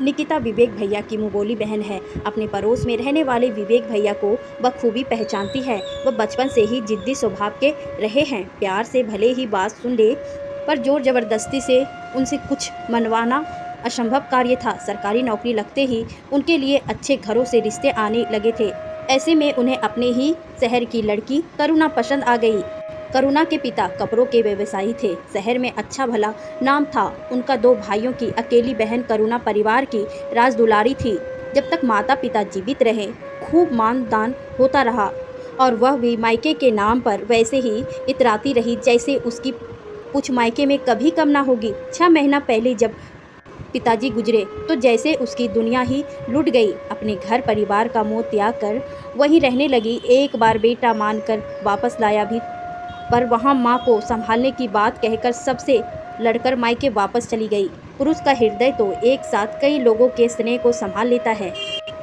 निकिता विवेक भैया की मुंहबोली बहन है। अपने पड़ोस में रहने वाले विवेक भैया को बखूबी पहचानती है। वह बचपन से ही जिद्दी स्वभाव के रहे हैं। प्यार से भले ही बात सुन ले, पर जोर जबरदस्ती से उनसे कुछ मनवाना असंभव कार्य था। सरकारी नौकरी लगते ही उनके लिए अच्छे घरों से रिश्ते आने लगे थे। ऐसे में उन्हें अपने ही शहर की लड़की करुणा पसंद आ गई। करुणा के पिता कपड़ों के व्यवसायी थे। शहर में अच्छा भला नाम था। उनका 2 भाइयों की अकेली बहन करुणा परिवार की राजदुलारी थी। जब तक माता पिता जीवित रहे, खूब मान दान होता रहा और वह भी मायके के नाम पर वैसे ही इतराती रही जैसे उसकी कुछ मायके में कभी कम ना होगी। 6 महीना पहले जब पिताजी गुजरे तो जैसे उसकी दुनिया ही लुट गई। अपने घर परिवार का मोह त्याग कर वहीं रहने लगी। एक बार बेटा मानकर वापस लाया भी, पर वहाँ माँ को संभालने की बात कहकर सबसे लड़कर मायके वापस चली गई। पुरुष का हृदय तो एक साथ कई लोगों के स्नेह को संभाल लेता है,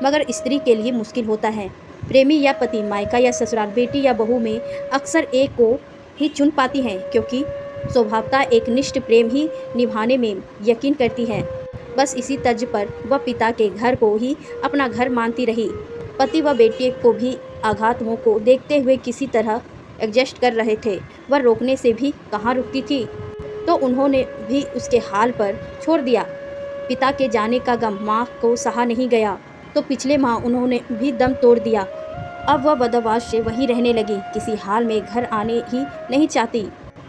मगर स्त्री के लिए मुश्किल होता है। प्रेमी या पति, मायका या ससुराल, बेटी या बहू में अक्सर एक को ही चुन पाती हैं, क्योंकि स्वभावतः एक निष्ठ प्रेम ही निभाने में यकीन करती है। बस इसी तर्ज पर वह पिता के घर को ही अपना घर मानती रही। पति व बेटे को भी आघातों को देखते हुए किसी तरह एडजस्ट कर रहे थे। वह रोकने से भी कहाँ रुकती थी, तो उन्होंने भी उसके हाल पर छोड़ दिया। पिता के जाने का गम माँ को सहा नहीं गया, तो पिछले माह उन्होंने भी दम तोड़ दिया। अब वह बदमाश से वहीं रहने लगी। किसी हाल में घर आने ही नहीं चाहती।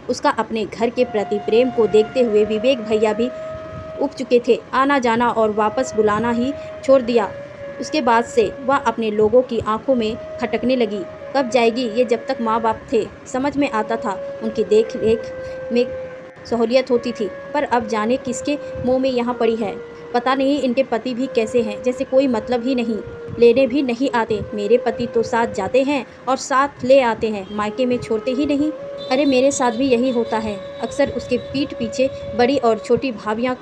उसका अपने घर के प्रति प्रेम को देखते हुए विवेक भैया भी उब चुके थे। आना जाना और वापस बुलाना ही छोड़ दिया। उसके बाद से वह अपने लोगों की आंखों में खटकने लगी। कब जाएगी ये, जब तक माँ बाप थे समझ में आता था। उनकी देख रेख में सहूलियत होती थी, पर अब जाने किसके मुंह में यहाँ पड़ी है। पता नहीं इनके पति भी कैसे हैं, जैसे कोई मतलब ही नहीं, लेने भी नहीं आते। मेरे पति तो साथ जाते हैं और साथ ले आते हैं, मायके में छोड़ते ही नहीं। अरे मेरे साथ भी यही होता है। अक्सर उसके पीठ पीछे बड़ी और छोटी भाभियाँ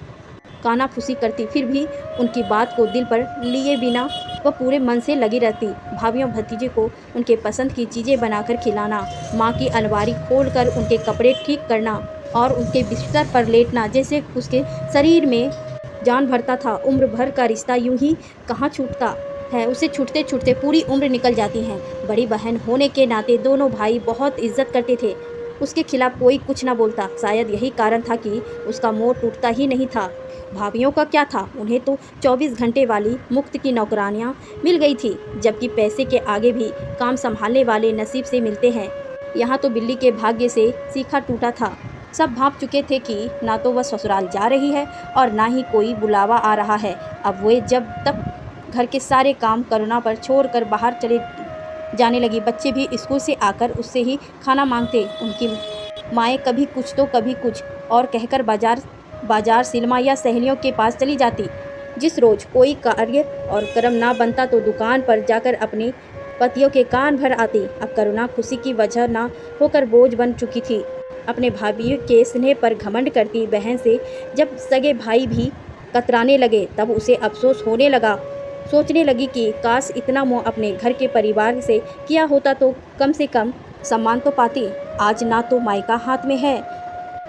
कानाफूसी करती, फिर भी उनकी बात को दिल पर लिए बिना वह पूरे मन से लगी रहती। भाभियों भतीजे को उनके पसंद की चीज़ें बनाकर खिलाना, माँ की अलमारी खोलकर उनके कपड़े ठीक करना और उनके बिस्तर पर लेटना, जैसे उसके शरीर में जान भरता था। उम्र भर का रिश्ता यूं ही कहाँ छूटता है, उसे छूटते छूटते पूरी उम्र निकल जाती है। बड़ी बहन होने के नाते दोनों भाई बहुत इज्जत करते थे। उसके खिलाफ कोई कुछ ना बोलता। शायद यही कारण था कि उसका मोह टूटता ही नहीं था। भाभियों का क्या था, उन्हें तो 24 घंटे वाली मुफ्त की नौकरानियाँ मिल गई थी, जबकि पैसे के आगे भी काम संभालने वाले नसीब से मिलते हैं। यहाँ तो बिल्ली के भाग्य से सीखा टूटा था। सब भाप चुके थे कि ना तो वह ससुराल जा रही है और ना ही कोई बुलावा आ रहा है। अब वे जब तक घर के सारे काम करुणा पर छोड़कर बाहर चले जाने लगी। बच्चे भी स्कूल से आकर उससे ही खाना मांगते। उनकी माएँ कभी कुछ तो कभी कुछ और कहकर बाजार सिनेमा या सहेलियों के पास चली जाती। जिस रोज़ कोई कार्य और कर्म ना बनता तो दुकान पर जाकर अपने पतियों के कान भर आती। अब करुणा खुशी की वजह ना होकर बोझ बन चुकी थी। अपने भाभी के स्नेह पर घमंड करती बहन से जब सगे भाई भी कतराने लगे, तब उसे अफसोस होने लगा। सोचने लगी कि काश इतना मोह अपने घर के परिवार से किया होता तो कम से कम सम्मान तो पाती। आज ना तो मायका हाथ में है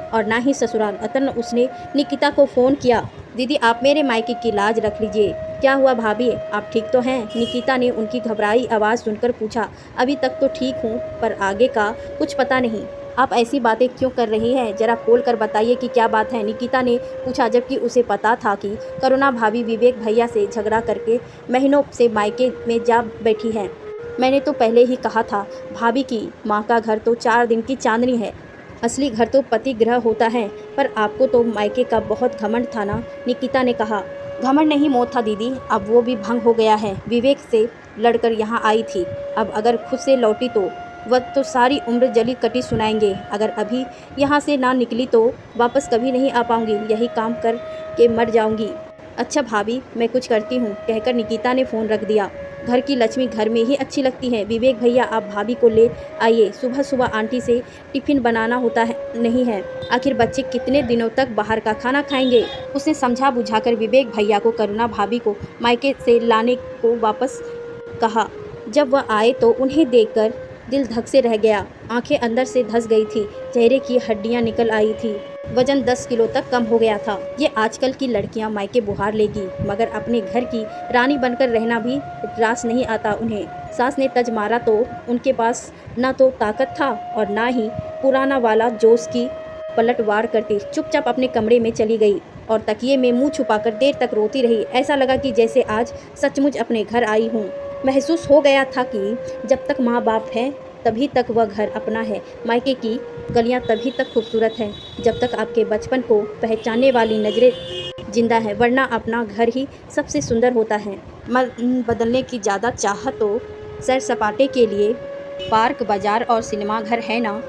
और ना ही ससुराल। अतः उसने निकिता को फ़ोन किया। दीदी, आप मेरे मायके की लाज रख लीजिए। क्या हुआ भाभी, आप ठीक तो हैं? निकिता ने उनकी घबराई आवाज़ सुनकर पूछा। अभी तक तो ठीक हूँ, पर आगे का कुछ पता नहीं। आप ऐसी बातें क्यों कर रही हैं? ज़रा खोल कर बताइए कि क्या बात है, निकिता ने पूछा, जबकि उसे पता था कि करुणा भाभी विवेक भैया से झगड़ा करके महीनों से मायके में जा बैठी है। मैंने तो पहले ही कहा था भाभी की माँ का घर तो 4 दिन की चांदनी है, असली घर तो पति गृह होता है। पर आपको तो मायके का बहुत घमंड था ना, निकिता ने कहा। घमंड नहीं, मोह था दीदी, अब वो भी भंग हो गया है। विवेक से लड़कर यहाँ आई थी, अब अगर खुद से लौटी तो वह तो सारी उम्र जली कटी सुनाएंगे। अगर अभी यहाँ से ना निकली तो वापस कभी नहीं आ पाऊँगी, यही काम कर के मर जाऊँगी। अच्छा भाभी, मैं कुछ करती हूँ, कहकर निकिता ने फ़ोन रख दिया। घर की लक्ष्मी घर में ही अच्छी लगती है। विवेक भैया, आप भाभी को ले आइए। सुबह सुबह आंटी से टिफ़िन बनाना होता है नहीं है, आखिर बच्चे कितने दिनों तक बाहर का खाना खाएंगे। उसने समझा बुझाकर विवेक भैया को करुणा भाभी को मायके से लाने को वापस कहा। जब वह आए तो उन्हें देखकर दिल धक से रह गया। आंखें अंदर से धंस गई थी, चेहरे की हड्डियां निकल आई थी। वजन 10 किलो तक कम हो गया था। ये आजकल की लड़कियां मायके बुहार लेगी, मगर अपने घर की रानी बनकर रहना भी रास नहीं आता उन्हें। सास ने तज मारा तो उनके पास न तो ताकत था और ना ही पुराना वाला जोश की पलटवार करती। चुपचाप अपने कमरे में चली गई और तकिए में मुंह छुपाकर देर तक रोती रही। ऐसा लगा कि जैसे आज सचमुच अपने घर आई हूँ। महसूस हो गया था कि जब तक माँ बाप हैं तभी तक वह घर अपना है। मायके की गलियाँ तभी तक खूबसूरत हैं जब तक आपके बचपन को पहचानने वाली नज़रें जिंदा है, वरना अपना घर ही सबसे सुंदर होता है। मन बदलने की ज़्यादा चाहत तो सैर सपाटे के लिए पार्क, बाजार और सिनेमा घर है ना।